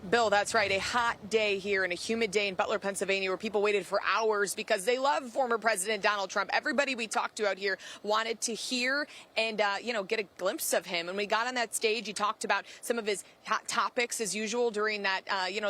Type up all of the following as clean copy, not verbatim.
Bill, that's right. A hot day here and a humid day in Butler, Pennsylvania, where people waited for hours because they love former President Donald Trump. Everybody we talked to out here wanted to hear and, get a glimpse of him. And when we got on that stage, he talked about some of his hot topics as usual during that,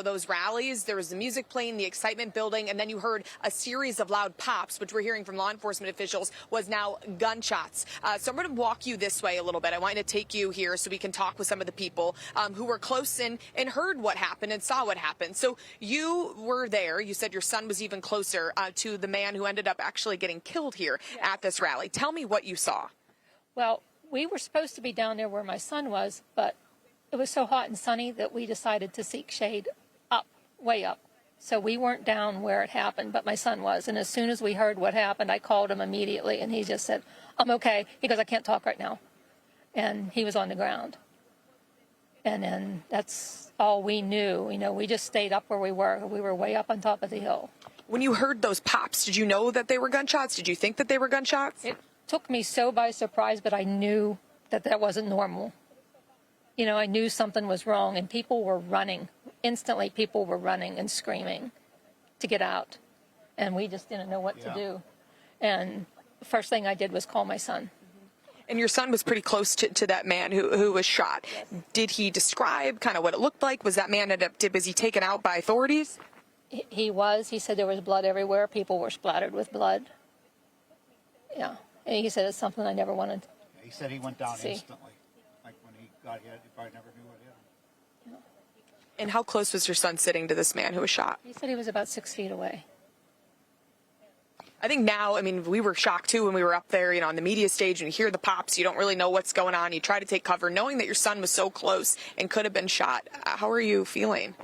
those rallies. There was the music playing, the excitement building, and then you heard a series of loud pops, which we're hearing from law enforcement officials was now gunshots. So I'm going to walk you this way a little bit. I want to take you here so we can talk with some of the people who were close and heard what happened and saw what happened. So you were there. You said your son was even closer to the man who ended up actually getting killed here at this rally. Tell me what you saw. Well, we were supposed to be down there where my son was, but it was so hot and sunny that we decided to seek shade up, way up. So we weren't down where it happened, but my son was. And as soon as we heard what happened, I called him immediately, and he just said, "I'm okay." He goes, "I can't talk right now." And he was on the ground. And then that's all we knew. We just stayed up where we were. We were way up on top of the hill. When you heard those pops, did you know that they were gunshots? Did you think that they were gunshots? It took me so by surprise, but I knew that that wasn't normal. I knew something was wrong, and people were running. Instantly, people were running and screaming to get out. And we just didn't know what to do. And the first thing I did was call my son. And your son was pretty close to that man who was shot. Yes. Did he describe kind of what it looked like? Was that man was he taken out by authorities? He was. He said there was blood everywhere. People were splattered with blood. Yeah. And he said it's something I never wanted. He said he went down instantly. Like when he got hit, he probably never knew what hit him. Yeah. And how close was your son sitting to this man who was shot? He said he was about 6 feet away. I think now, we were shocked too when we were up there, on the media stage, and you hear the pops, you don't really know what's going on. You try to take cover, knowing that your son was so close and could have been shot. How are you feeling?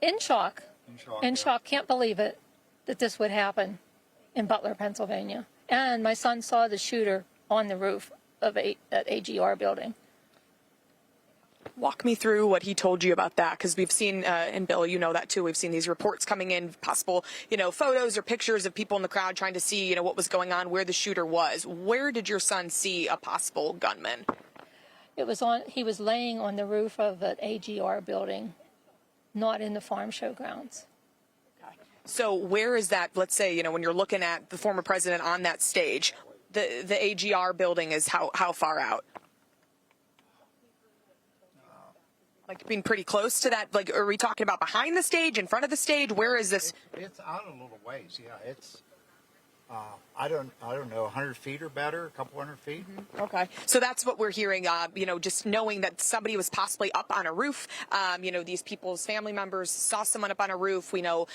In shock. In shock. Can't believe it that this would happen in Butler, Pennsylvania. And my son saw the shooter on the roof of that AGR building. Walk me through what he told you about that, because we've seen, and Bill, you know that too, we've seen these reports coming in, possible, photos or pictures of people in the crowd trying to see, what was going on, where the shooter was. Where did your son see a possible gunman? He was laying on the roof of an AGR building, not in the farm show grounds. So where is that, let's say, when you're looking at the former president on that stage, the AGR building is how far out? Like being pretty close to that, like, are we talking about behind the stage, in front of the stage? Where is this? It's out a little ways, yeah. It's, I don't know, 100 feet or better, a couple hundred feet. Mm-hmm. Okay. So that's what we're hearing, just knowing that somebody was possibly up on a roof. These people's family members saw someone up on a roof. We know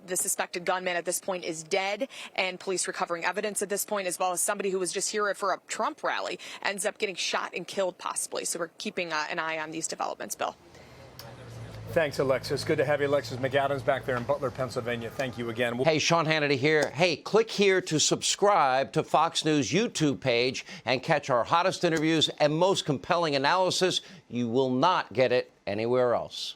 the suspected gunman at this point is dead, and police recovering evidence at this point, as well as somebody who was just here for a Trump rally ends up getting shot and killed possibly. So we're keeping an eye on these developments, Bill. Thanks, Alexis. Good to have you, Alexis McAdams, back there in Butler, Pennsylvania. Thank you again. Hey, Sean Hannity here. Hey, click here to subscribe to Fox News YouTube page and catch our hottest interviews and most compelling analysis. You will not get it anywhere else.